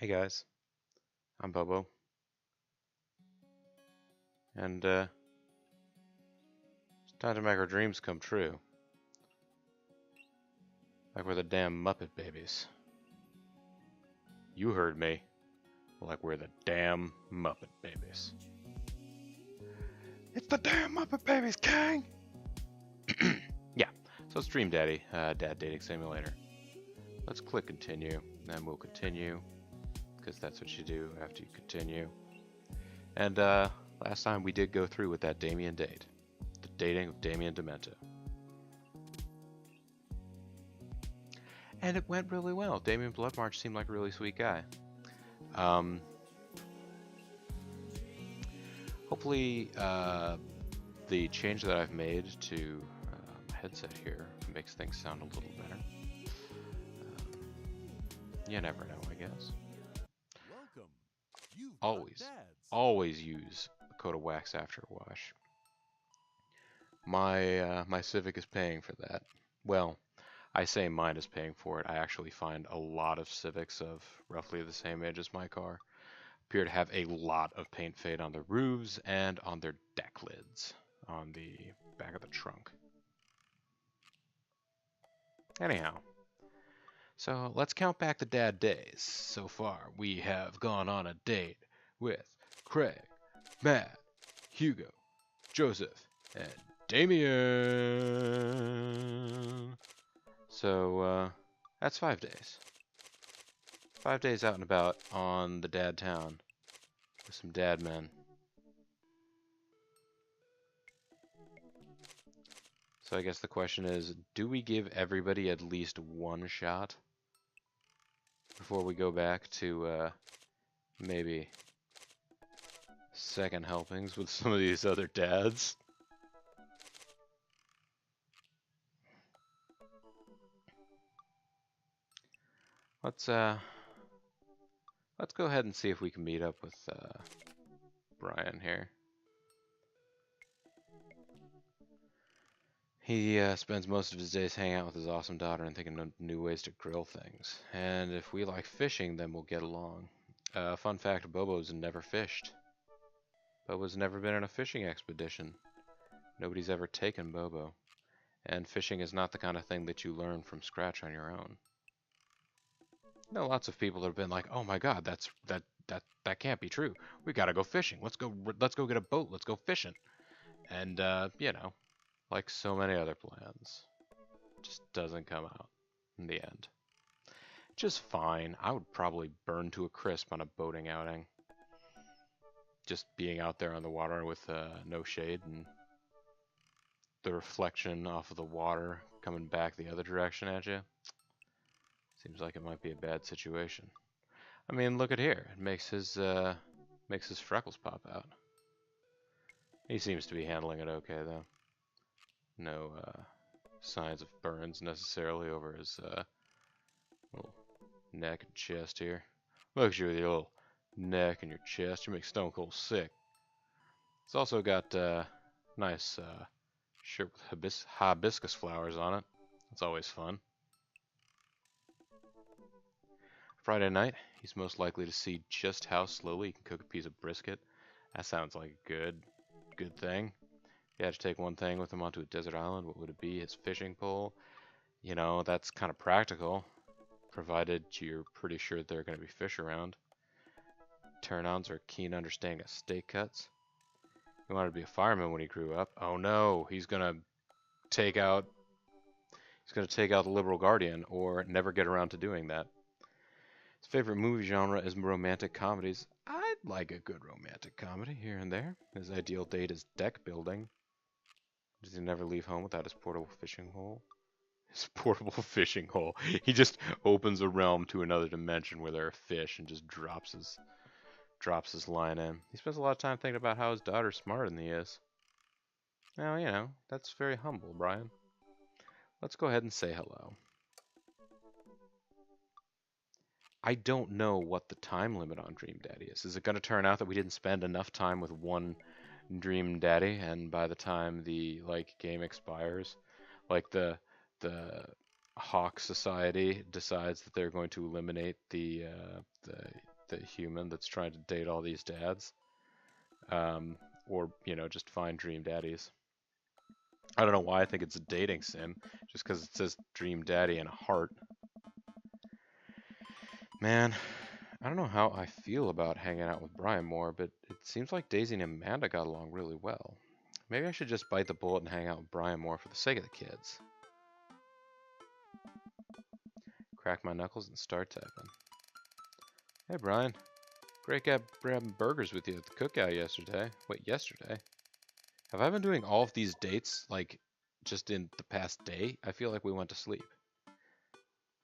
Hey guys, I'm Bobo, and it's time to make our dreams come true. Like we're the damn Muppet Babies. You heard me. Like we're the damn Muppet Babies. It's the damn Muppet Babies, King! Yeah, so it's Dream Daddy, Dad Dating Simulator. Let's click continue, then we'll continue, because that's what you do after you continue. And last time we did go through with that Damien date. The dating of Damien Demento. And it went really well. Damien Bloodmarch seemed like a really sweet guy. Hopefully, the change that I've made to my headset here makes things sound a little better. You never know, I guess. Welcome. You've Always, got dads. always use a coat of wax after a wash. My Civic is paying for that. Well, I say mine is paying for it. I actually find a lot of Civics of roughly the same age as my car appear to have a lot of paint fade on their roofs and on their deck lids on the back of the trunk. Anyhow, so let's count back the dad days. So far, we have gone on a date with Craig, Matt, Hugo, Joseph, and Damien. So, that's 5 days. 5 days out and about on the dad town with some dad men. So I guess the question is, do we give everybody at least one shot before we go back to maybe second helpings with some of these other dads? Let's go ahead and see if we can meet up with Brian here. He spends most of his days hanging out with his awesome daughter and thinking of new ways to grill things. And if we like fishing, then we'll get along. Fun fact, Bobo's never fished. Bobo's never been on a fishing expedition. Nobody's ever taken Bobo. And fishing is not the kind of thing that you learn from scratch on your own. I know lots of people have been like, "Oh my God, that can't be true. We gotta go fishing. Let's go get a boat. Let's go fishing." And you know, like so many other plans, just doesn't come out in the end. Just fine. I would probably burn to a crisp on a boating outing. Just being out there on the water with no shade and the reflection off of the water coming back the other direction at you. Seems like it might be a bad situation. I mean, look at here. It makes his freckles pop out. He seems to be handling it okay though. No signs of burns necessarily over his little neck and chest here. Look at you with your little neck and your chest. You make Stone Cold sick. It's also got nice shirt with hibiscus flowers on it. That's always fun. Friday night, he's most likely to see just how slowly he can cook a piece of brisket. That sounds like a good thing. If he had to take one thing with him onto a desert island, what would it be? His fishing pole? You know, that's kind of practical, provided you're pretty sure there are going to be fish around. Turn-ons are keen understanding of steak cuts. He wanted to be a fireman when he grew up. Oh no, he's gonna take out the liberal guardian, or never get around to doing that. His favorite movie genre is romantic comedies. I'd like a good romantic comedy here and there. His ideal date is deck building. Does he never leave home without his portable fishing hole? His portable fishing hole. He just opens a realm to another dimension where there are fish and just drops his line in. He spends a lot of time thinking about how his daughter's smarter than he is. Now, you know, that's very humble, Brian. Let's go ahead and say hello. I don't know what the time limit on Dream Daddy is. Is it going to turn out that we didn't spend enough time with one Dream Daddy, and by the time the game expires, like the Hawk Society decides that they're going to eliminate the human that's trying to date all these dads, or just find dream daddies. I don't know why I think it's a dating sim, just because it says dream daddy and a heart. Man, I don't know how I feel about hanging out with Brian more, but it seems like Daisy and Amanda got along really well. Maybe I should just bite the bullet and hang out with Brian more for the sake of the kids. Crack my knuckles and start typing. Hey Brian, great guy grabbing burgers with you at the cookout yesterday. Wait, yesterday? Have I been doing all of these dates, like, just in the past day? I feel like we went to sleep.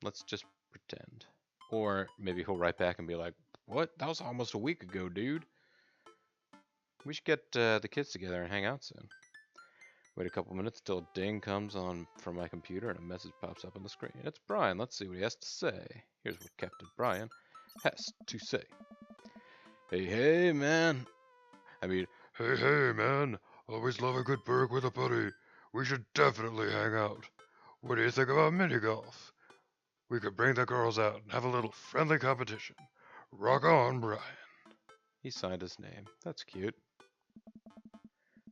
Let's just pretend. Or maybe he'll write back and be like, what? That was almost a week ago, dude. We should get the kids together and hang out soon. Wait a couple minutes till a ding comes on from my computer and a message pops up on the screen. It's Brian. Let's see what he has to say. Here's what Captain Brian has to say. Hey, man. Hey, man. Always love a good burg with a buddy. We should definitely hang out. What do you think about mini golf? We could bring the girls out and have a little friendly competition. Rock on, Brian. He signed his name. That's cute.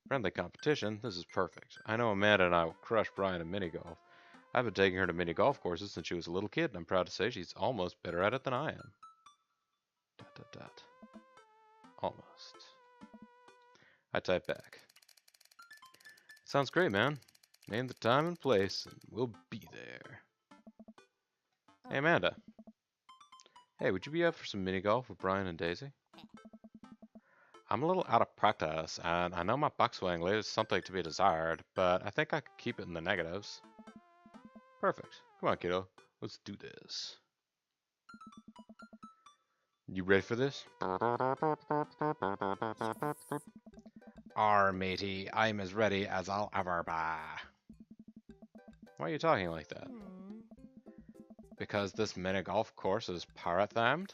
Friendly competition? This is perfect. I know Amanda and I will crush Brian in mini golf. I've been taking her to mini golf courses since she was a little kid, and I'm proud to say she's almost better at it than I am. ... Almost. I type back. Sounds great, man. Name the time and place, and we'll be there. Hey, Amanda. Hey, would you be up for some mini golf with Brian and Daisy? I'm a little out of practice, and I know my backswing leaves something to be desired, but I think I could keep it in the negatives. Perfect. Come on, kiddo. Let's do this. You ready for this? Arr, matey, I'm as ready as I'll ever be. Why are you talking like that? Because this mini golf course is pirate themed?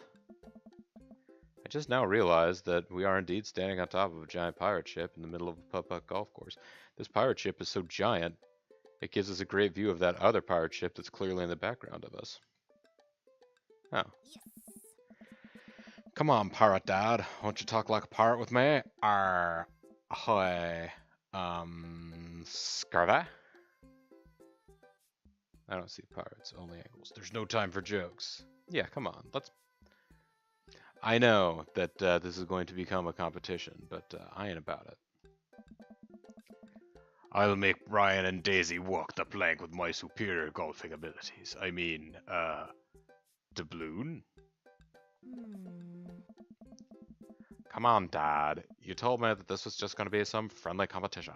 I just now realized that we are indeed standing on top of a giant pirate ship in the middle of a putt-putt golf course. This pirate ship is so giant, it gives us a great view of that other pirate ship that's clearly in the background of us. Oh. Yes. Come on, pirate dad. Won't you talk like a pirate with me? Arr. Ahoy. Scurvy? I don't see pirates, only angles. There's no time for jokes. Yeah, come on. Let's... I know that this is going to become a competition, but I ain't about it. I'll make Brian and Daisy walk the plank with my superior golfing abilities. I mean, doubloon? Come on, Dad. You told me that this was just going to be some friendly competition.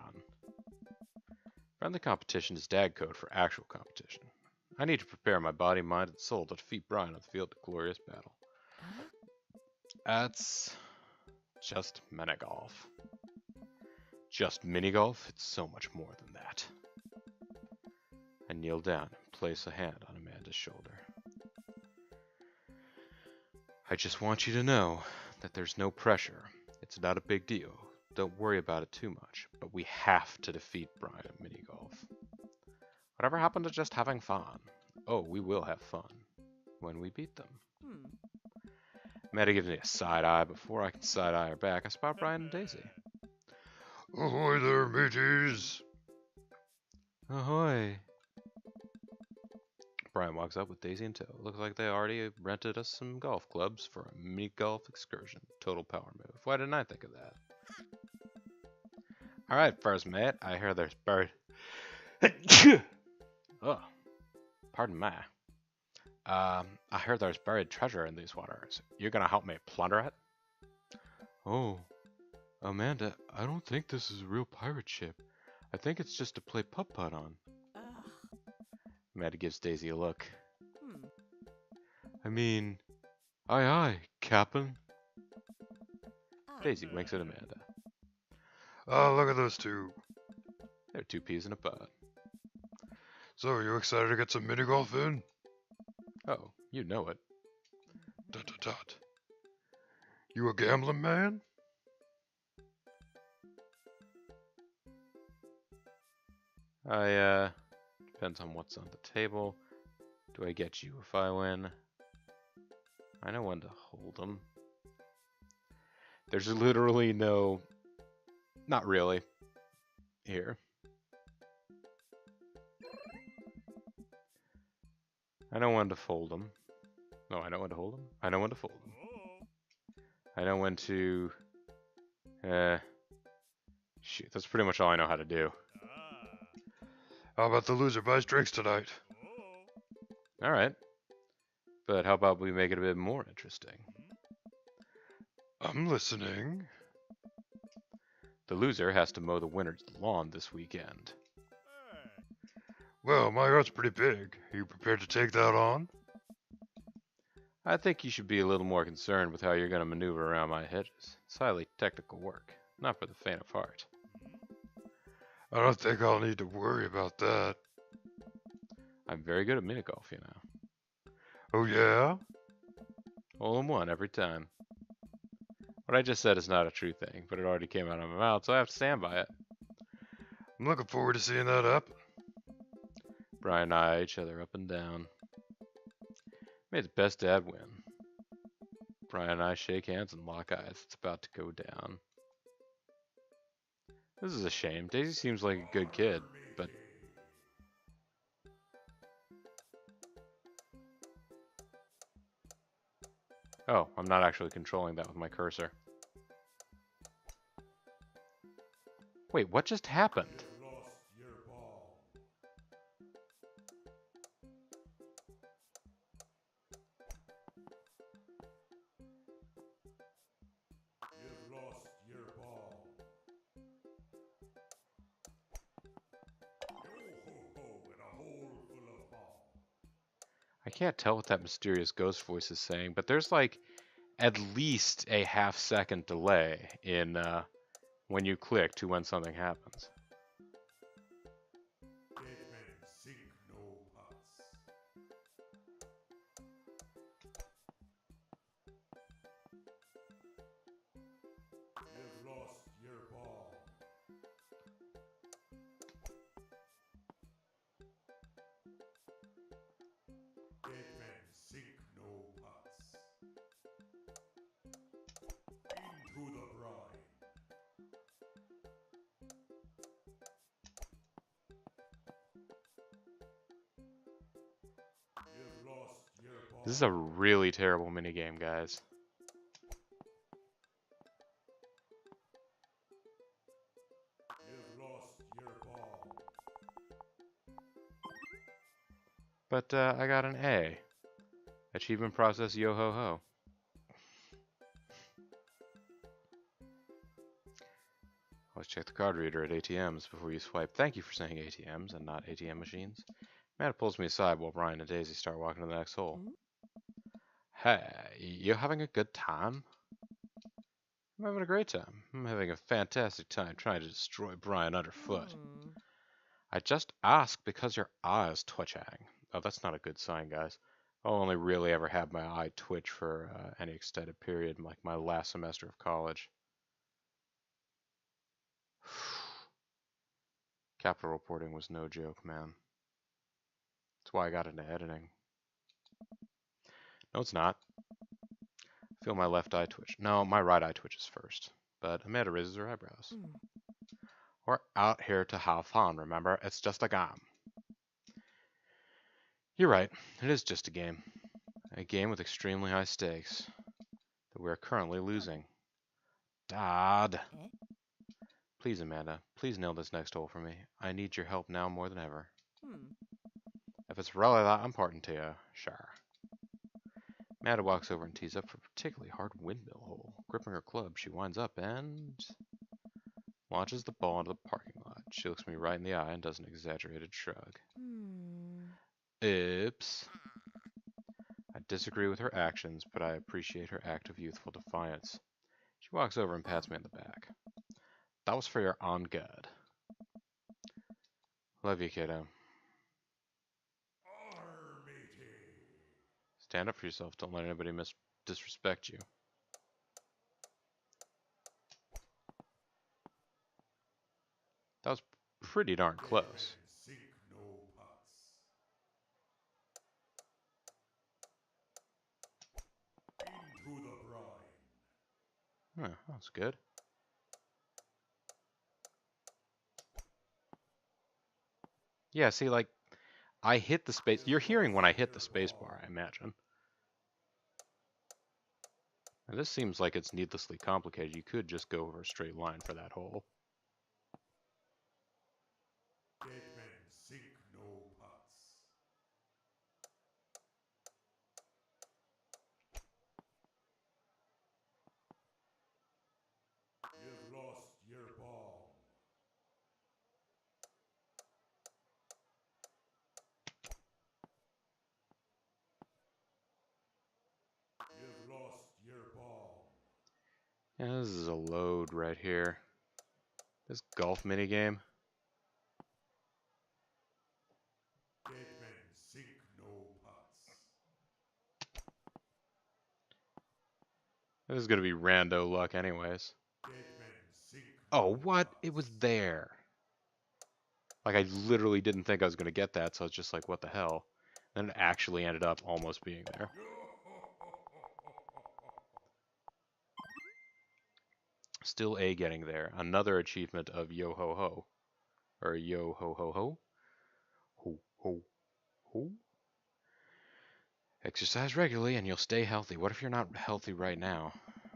Friendly competition is dad code for actual competition. I need to prepare my body, mind, and soul to defeat Brian on the field of glorious battle. That's just mini golf. Just mini golf? It's so much more than that. I kneel down and place a hand on Amanda's shoulder. I just want you to know that there's no pressure. It's not a big deal. Don't worry about it too much. But we have to defeat Brian at mini golf. Whatever happened to just having fun? Oh, we will have fun when we beat them. Amanda gives me a side eye. Before I can side eye her back, I spot Brian and Daisy. Ahoy there, mateys. Ahoy. Brian walks up with Daisy in tow. Looks like they already rented us some golf clubs for a mini golf excursion. Total power move. Why didn't I think of that? Alright, first mate. I hear there's buried... Oh, pardon me. I heard there's buried treasure in these waters. You're gonna help me plunder it? Oh, Amanda, I don't think this is a real pirate ship. I think it's just to play putt-putt on. Amanda gives Daisy a look. I mean, aye aye, Captain. Daisy winks at Amanda. Oh, look at those two. They're two peas in a pod. So, are you excited to get some mini golf in? Oh, you know it. ... You a gambling man? Depends on what's on the table. do I get you if I win? I know when to hold them. There's literally no... Not really. Here. I know when to fold them. No, I know when to hold them. I know when to fold them. I know when to... Shoot, that's pretty much all I know how to do. How about the loser buys drinks tonight? Alright. But how about we make it a bit more interesting? I'm listening. The loser has to mow the winner's lawn this weekend. Well, my yard's pretty big. Are you prepared to take that on? I think you should be a little more concerned with how you're going to maneuver around my hedges. It's highly technical work, not for the faint of heart. I don't think I'll need to worry about that. I'm very good at mini golf, you know. Oh yeah? Hole in one every time. What I just said is not a true thing, but it already came out of my mouth, so I have to stand by it. I'm looking forward to seeing that happen. Brian and I eye each other up and down. May the best dad win. Brian and I shake hands and lock eyes. It's about to go down. This is a shame. Daisy seems like a good kid, but... Oh, I'm not actually controlling that with my cursor. Wait, what just happened? I can't tell what that mysterious ghost voice is saying, but there's like at least a half-second delay in when you click to when something happens. This is a really terrible minigame, guys. But I got an A. Achievement process, yo ho ho. Always check the card reader at ATMs before you swipe. Thank you for saying ATMs and not ATM machines. Matt pulls me aside while Brian and Daisy start walking to the next hole. Hey, you having a good time? I'm having a great time. I'm having a fantastic time trying to destroy Brian underfoot. I just asked because your eye is twitching. Oh, that's not a good sign, guys. I'll only really ever have my eye twitch for any extended period, like my last semester of college. Capital reporting was no joke, man. That's why I got into editing. No, it's not. Feel my left eye twitch. No, my right eye twitches first. But Amanda raises her eyebrows. We're out here to have fun, remember? It's just a game. You're right. It is just a game. A game with extremely high stakes that we're currently losing. Dad. Please, Amanda. Please nail this next hole for me. I need your help now more than ever. If it's really that important to you, sure. Amanda walks over and tees up for a particularly hard windmill hole. Gripping her club, she winds up and launches the ball into the parking lot. She looks me right in the eye and does an exaggerated shrug. Oops. I disagree with her actions, but I appreciate her act of youthful defiance. She walks over and pats me on the back. That was for your own good. Love you, kiddo. Stand up for yourself. Don't let anybody disrespect you. That was pretty darn close. Huh, that's good. Yeah, see, like, I hit the space. You're hearing when I hit the space bar, I imagine. Now, this seems like it's needlessly complicated. You could just go over a straight line for that hole. Dead men sink no pots. You've lost your bomb. You've lost your bomb. Yeah, this is a load right here. This golf minigame. Dead men sink no pots. This is gonna be rando luck anyways. Dead men sink Oh, no what? pots. It was there. Like, I literally didn't think I was gonna get that, so I was just like, what the hell? Then it actually ended up almost being there. Still A getting there. Another achievement of yo ho ho. Or yo ho ho ho. Ho ho ho. Exercise regularly and you'll stay healthy. What if you're not healthy right now?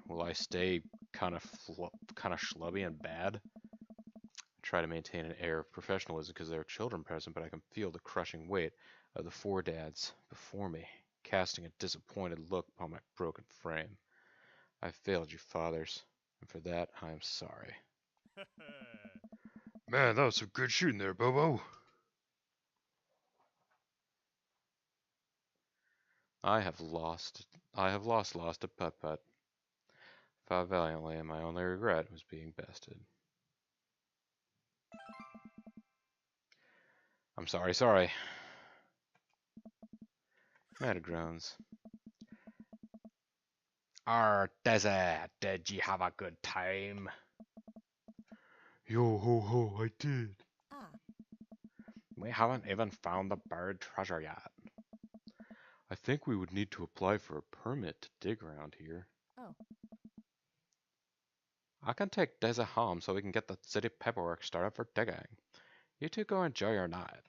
Will I stay kind of schlubby and bad? Try to maintain an air of professionalism because there are children present, but I can feel the crushing weight of the four dads before me, casting a disappointed look upon my broken frame. I failed you, fathers, and for that I am sorry. Man, that was some good shooting there, Bobo. I have lost a putt-putt. Fought valiantly, and my only regret was being bested. I'm sorry. Matter groans. Desi, did you have a good time? Yo ho ho, I did. We haven't even found the buried treasure yet. I think we would need to apply for a permit to dig around here. Oh. I can take Desi home so we can get the city paperwork started for digging. You two go enjoy your night.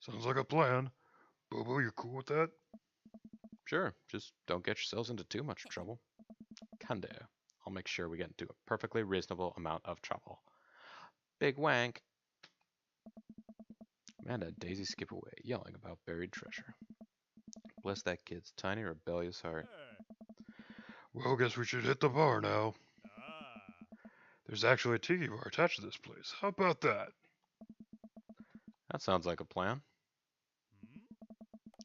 Sounds like a plan. Bobo, you cool with that? Sure, just don't get yourselves into too much trouble. Can do. I'll make sure we get into a perfectly reasonable amount of trouble. Big wank. Amanda and Daisy skip away, yelling about buried treasure. Bless that kid's tiny, rebellious heart. Well, guess we should hit the bar now. There's actually a tiki bar attached to this place. How about that? That sounds like a plan.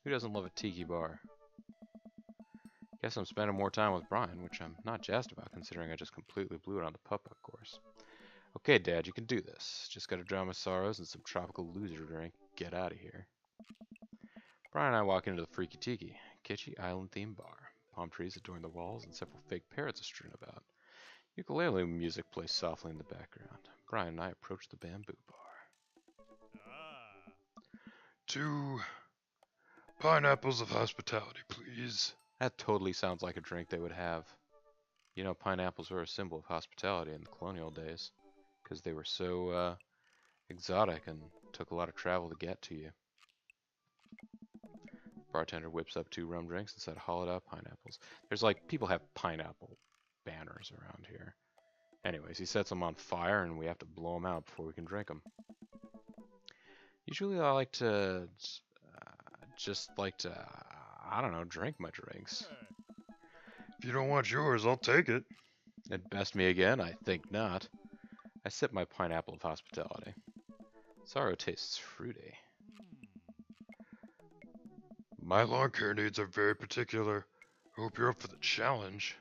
Who doesn't love a tiki bar? Guess I'm spending more time with Brian, which I'm not jazzed about considering I just completely blew it on the putt-putt course. Okay, Dad, you can do this. Just gotta drown my sorrows in some tropical loser drink. Get out of here. Brian and I walk into the Freaky Tiki, kitschy island-themed bar. Palm trees adorn the walls and several fake parrots are strewn about. Ukulele music plays softly in the background. Brian and I approach the bamboo bar. 2 pineapples of hospitality, please. That totally sounds like a drink they would have. You know, pineapples were a symbol of hospitality in the colonial days, because they were so exotic and took a lot of travel to get to you. Bartender whips up 2 rum drinks and said hollowed out pineapples. There's like, people have pineapple banners around here. Anyways, he sets them on fire and we have to blow them out before we can drink them. Usually I like to, I don't know, drink my drinks. If you don't want yours, I'll take it. It'd best me again? I think not. I sip my pineapple of hospitality. Sorrow tastes fruity. My lawn care needs are very particular. I hope you're up for the challenge.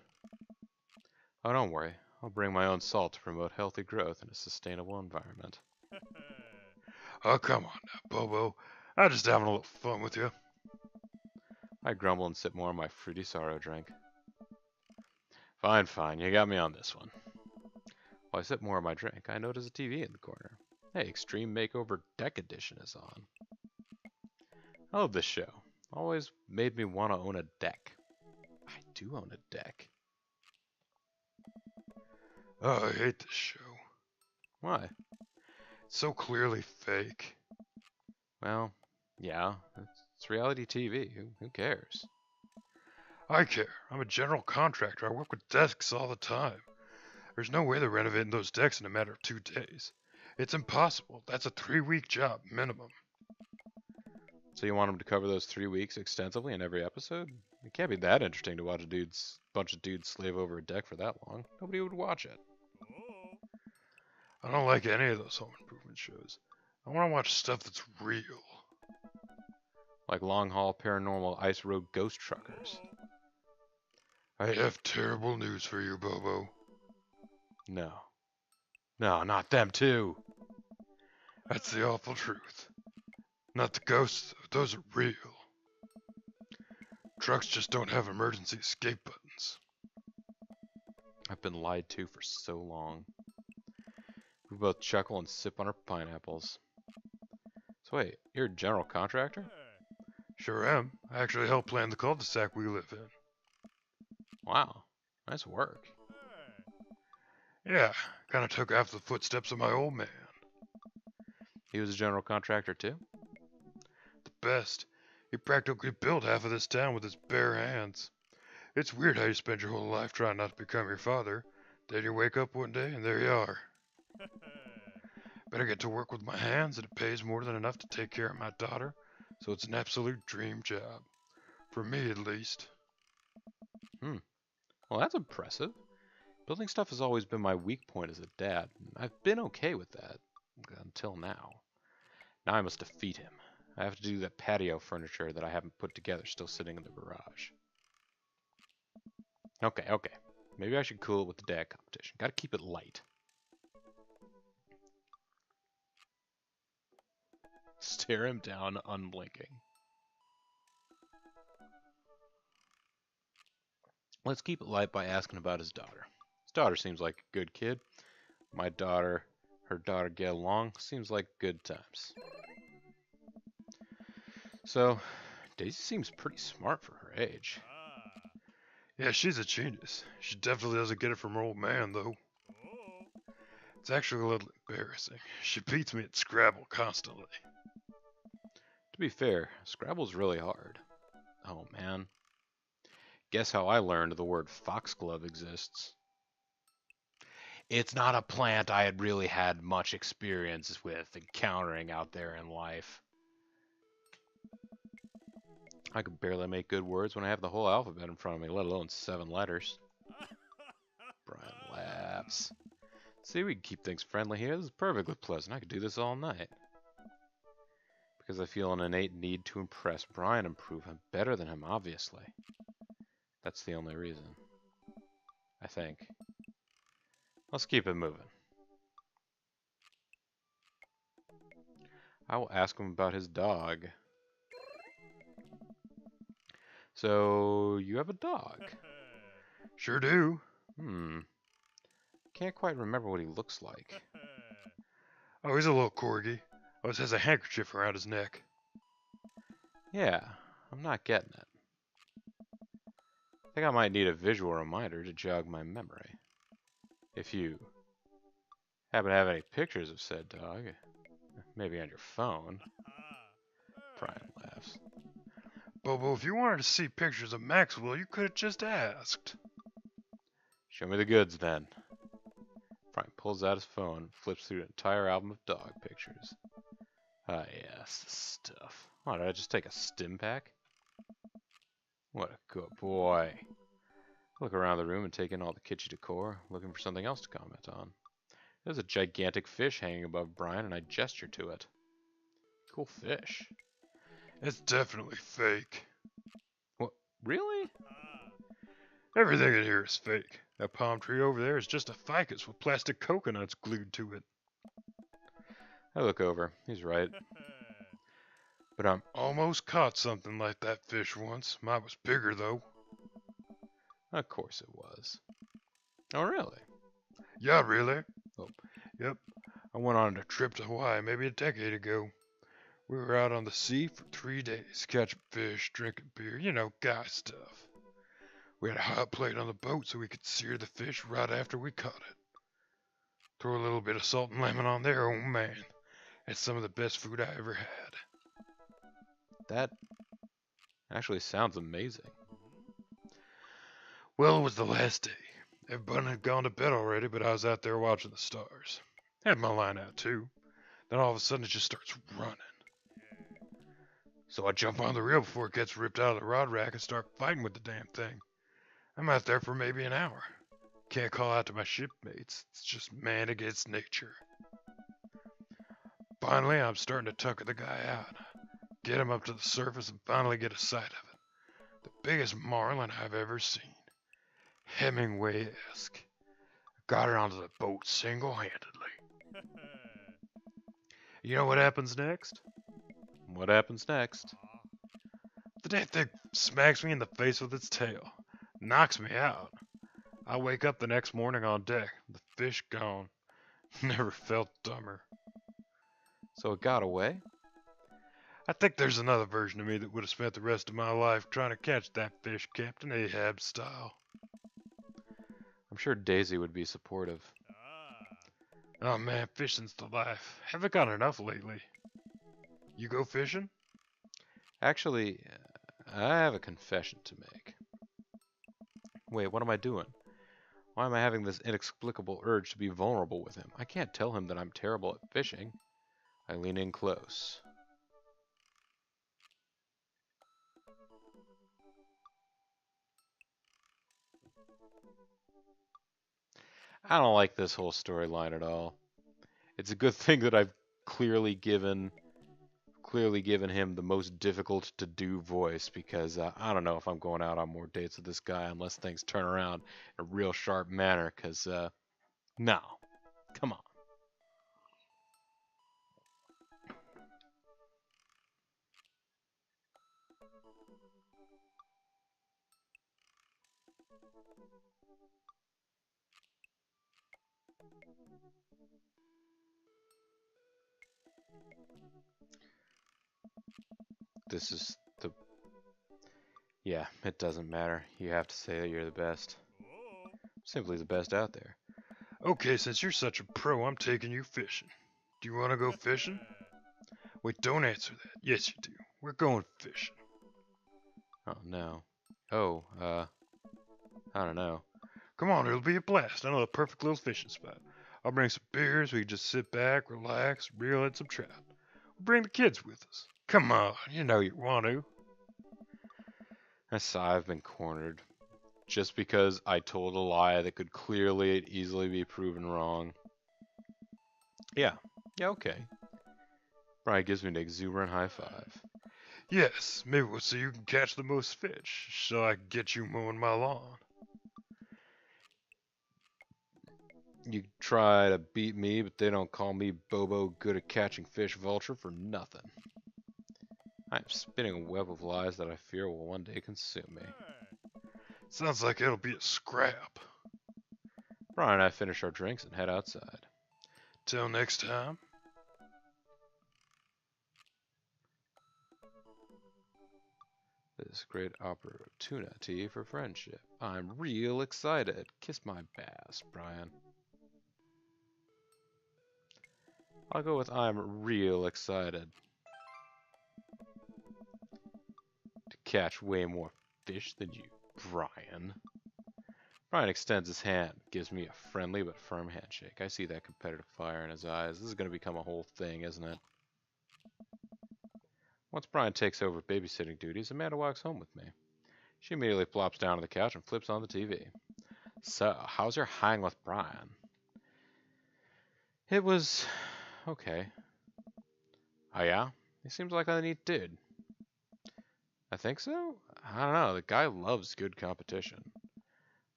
Oh, don't worry. I'll bring my own salt to promote healthy growth in a sustainable environment. Oh, come on now, Bobo. I'm just having a little fun with you. I grumble and sip more of my fruity sorrow drink. Fine, you got me on this one. While I sip more of my drink, I notice a TV in the corner. Hey, Extreme Makeover Deck Edition is on. I love this show. Always made me want to own a deck. I do own a deck. Oh, I hate this show. Why? It's so clearly fake. Well, yeah, it's reality TV. Who cares? I care. I'm a general contractor. I work with desks all the time. There's no way they're renovating those decks in a matter of 2 days. It's impossible. That's a 3-week job minimum. So you want them to cover those 3 weeks extensively in every episode? It can't be that interesting to watch a bunch of dudes slave over a deck for that long. Nobody would watch it. I don't like any of those home improvement shows. I want to watch stuff that's real. Like long haul paranormal ice road ghost truckers. I have terrible news for you, Bobo. No. No, not them too. That's the awful truth. Not the ghosts, those are real. Trucks just don't have emergency escape buttons. I've been lied to for so long. We both chuckle and sip on our pineapples. So wait, you're a general contractor? Sure am. I actually help plan the cul-de-sac we live in. Wow, nice work. Yeah, kinda took after the footsteps of my old man. He was a general contractor too? The best. He practically built half of this town with his bare hands. It's weird how you spend your whole life trying not to become your father. Then you wake up one day and there you are. But I get to work with my hands and it pays more than enough to take care of my daughter, so it's an absolute dream job. For me, at least. Well, that's impressive. Building stuff has always been my weak point as a dad. I've been okay with that. Until now. Now I must defeat him. I have to do that patio furniture that I haven't put together still sitting in the garage. Okay. Maybe I should cool it with the dad competition. Gotta keep it light. Stare him down, unblinking. Let's keep it light by asking about his daughter. His daughter seems like a good kid. My daughter, her daughter get along. Seems like good times. So, Daisy seems pretty smart for her age. Yeah, she's a genius. She definitely doesn't get it from her old man, though. It's actually a little embarrassing. She beats me at Scrabble constantly. To be fair, Scrabble's really hard. Oh man. Guess how I learned the word foxglove exists. It's not a plant I had really had much experience with encountering out there in life. I could barely make good words when I have the whole alphabet in front of me, let alone 7 letters. Brian laughs. See, we can keep things friendly here. This is perfectly pleasant. I could do this all night. Because I feel an innate need to impress Brian and prove I'm better than him, obviously. That's the only reason. I think. Let's keep it moving. I will ask him about his dog. So, you have a dog? Sure do. Can't quite remember what he looks like. Oh, he's a little corgi. Always has a handkerchief around his neck. Yeah, I'm not getting it. I think I might need a visual reminder to jog my memory. If you happen to have any pictures of said dog, maybe on your phone. Brian laughs. Bobo, if you wanted to see pictures of Maxwell, you could have just asked. Show me the goods then. Brian pulls out his phone, flips through an entire album of dog pictures. Ah yes, the stuff. Why, did I just take a stim pack? What a good boy. I look around the room and take in all the kitschy decor, looking for something else to comment on. There's a gigantic fish hanging above Brian, and I gesture to it. Cool fish. It's definitely fake. What? Really? Everything in here is fake. That palm tree over there is just a ficus with plastic coconuts glued to it. I look over. He's right. But Almost caught something like that fish once. Mine was bigger, though. of course it was. Oh, really? Yeah, really? Oh. Yep. I went on a trip to Hawaii maybe a decade ago. We were out on the sea for 3 days, catching fish, drinking beer, guy stuff. We had a hot plate on the boat so we could sear the fish right after we caught it. Throw a little bit of salt and lemon on there, oh man. It's some of the best food I ever had. That actually sounds amazing. Well, it was the last day. Everybody had gone to bed already, but I was out there watching the stars. Had my line out too. Then all of a sudden it just starts running. So I jump on the reel before it gets ripped out of the rod rack and start fighting with the damn thing. I'm out there for maybe an hour. Can't call out to my shipmates. It's just man against nature. Finally, I'm starting to tucker the guy out. Get him up to the surface and finally get a sight of it. The biggest marlin I've ever seen. Hemingway-esque. Got it onto the boat single-handedly. You know what happens next? What happens next? The damn thing smacks me in the face with its tail. Knocks me out. I wake up the next morning on deck. The fish gone. Never felt dumber. So it got away? I think there's another version of me that would have spent the rest of my life trying to catch that fish, Captain Ahab style. I'm sure Daisy would be supportive. Oh man, fishing's the life. Haven't got enough lately. You go fishing? Actually, I have a confession to make. Wait, what am I doing? Why am I having this inexplicable urge to be vulnerable with him? I can't tell him that I'm terrible at fishing. I lean in close. I don't like this whole storyline at all. It's a good thing that I've clearly given him the most difficult to do voice, because I don't know if I'm going out on more dates with this guy unless things turn around in a real sharp manner, because no. Come on. This is the... Yeah, it doesn't matter. You have to say that you're the best. Simply the best out there. Okay, since you're such a pro, I'm taking you fishing. Do you want to go fishing? Wait, don't answer that. Yes, you do. We're going fishing. Oh, no. Oh, I don't know. Come on, it'll be a blast. I know a perfect little fishing spot. I'll bring some beers. We can just sit back, relax, reel in some trout. We'll bring the kids with us. Come on, you know you want to. I sigh, I've been cornered. Just because I told a lie that could clearly and easily be proven wrong. Yeah, okay. Brian gives me an exuberant high five. Yes, maybe we'll see who can catch the most fish, so I can get you mowing my lawn. You try to beat me, but they don't call me Bobo good at catching fish vulture for nothing. I'm spinning a web of lies that I fear will one day consume me. Sounds like it'll be a scrap. Brian and I finish our drinks and head outside. Till next time. This great opportunity for friendship. I'm real excited. Kiss my bass, Brian. I'll go with I'm real excited. To catch way more fish than you, Brian. Brian extends his hand, gives me a friendly but firm handshake. I see that competitive fire in his eyes. This is going to become a whole thing, isn't it? Once Brian takes over babysitting duties, Amanda walks home with me. She immediately plops down on the couch and flips on the TV. So, how's your hang with Brian? It was... okay. Oh yeah? He seems like a neat dude. I think so? I don't know, the guy loves good competition.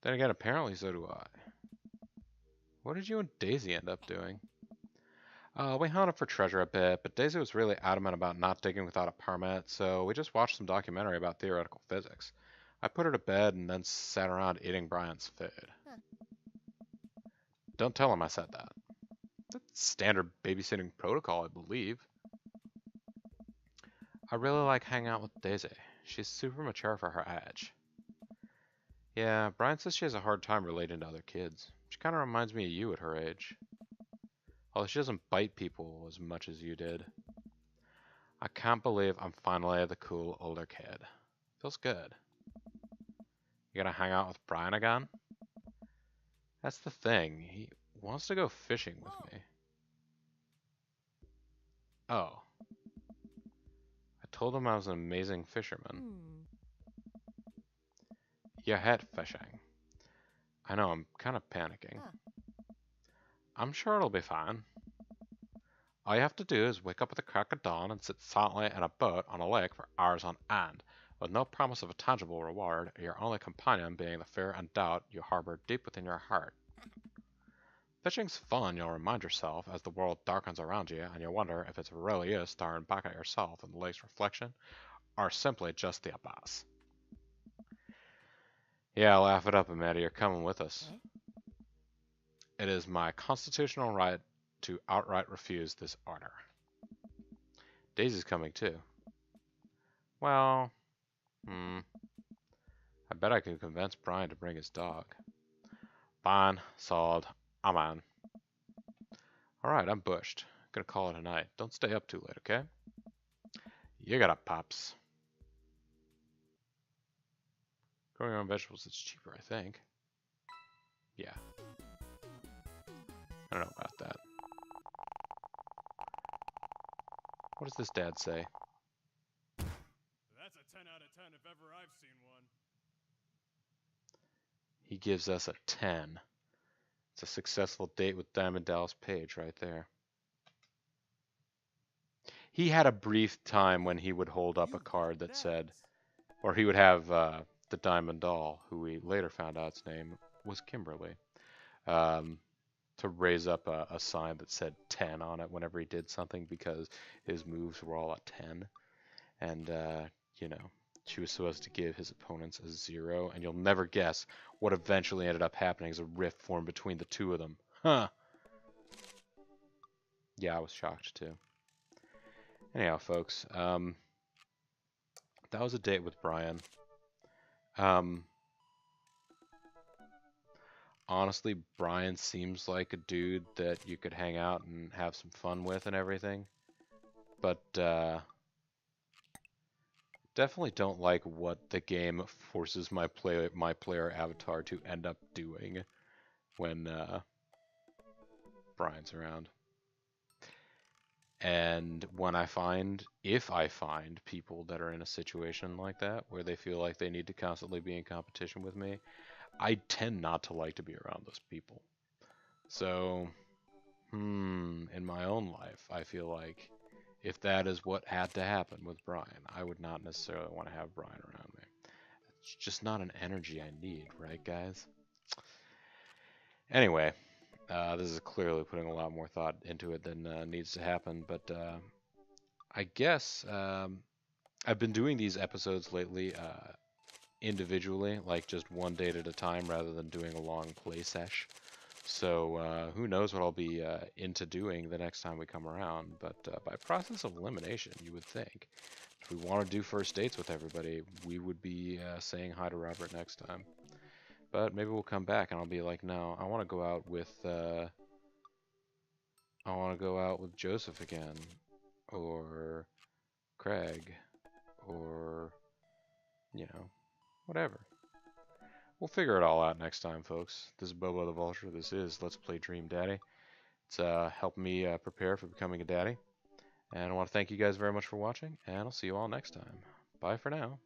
Then again, apparently so do I. What did you and Daisy end up doing? We hunted for treasure a bit, but Daisy was really adamant about not digging without a permit, so we just watched some documentary about theoretical physics. I put her to bed and then sat around eating Brian's food. Don't tell him I said that. That's standard babysitting protocol, I believe. I really like hanging out with Daisy. She's super mature for her age. Yeah, Brian says she has a hard time relating to other kids. She kind of reminds me of you at her age. Although she doesn't bite people as much as you did. I can't believe I'm finally the cool older kid. Feels good. You gonna hang out with Brian again? That's the thing. He wants to go fishing with me. Oh. I told him I was an amazing fisherman. You hate fishing. I know, I'm kind of panicking. I'm sure it'll be fine. All you have to do is wake up at the crack of dawn and sit silently in a boat on a lake for hours on end, with no promise of a tangible reward, your only companion being the fear and doubt you harbor deep within your heart. Fishing's fun, you'll remind yourself, as the world darkens around you, and you wonder if it really is staring back at yourself in the lake's reflection, or simply just the abyss. Yeah, laugh it up, Amanda, you're coming with us. It is my constitutional right to outright refuse this order. Daisy's coming too. Well, I bet I could convince Brian to bring his dog. Fine, solid, I'm on. Alright, I'm bushed. Gonna call it a night. Don't stay up too late, okay? You got it, Pops. Growing your own vegetables is cheaper, I think. Yeah. I don't know about that. What does this dad say? That's a 10 out of 10 if ever I've seen one. He gives us a 10. It's a successful date with Diamond Dallas Page right there. He had a brief time when he would hold up a card that said, or he would have the Diamond Doll, who we later found out its name was Kimberly, to raise up a sign that said 10 on it whenever he did something because his moves were all a 10. And, you know, she was supposed to give his opponents a 0, and you'll never guess what eventually ended up happening as a rift formed between the two of them. Huh. Yeah, I was shocked too. Anyhow, folks, that was a date with Brian. Honestly, Brian seems like a dude that you could hang out and have some fun with and everything. But, definitely don't like what the game forces my player avatar to end up doing when Brian's around. And when if I find people that are in a situation like that, where they feel like they need to constantly be in competition with me, I tend not to like to be around those people. So, in my own life, I feel like if that is what had to happen with Brian, I would not necessarily want to have Brian around me. It's just not an energy I need, right, guys? Anyway, this is clearly putting a lot more thought into it than needs to happen, but I guess I've been doing these episodes lately individually, like just one date at a time rather than doing a long play sesh. So who knows what I'll be into doing the next time we come around, but by process of elimination, you would think. If we want to do first dates with everybody, we would be saying hi to Robert next time. But maybe we'll come back and I'll be like, no, I want to go out with Joseph again, or Craig, or, you know, whatever. We'll figure it all out next time, folks. This is Bobo the Vulture. This is Let's Play Dream Daddy. It's helping me prepare for becoming a daddy. And I want to thank you guys very much for watching, and I'll see you all next time. Bye for now.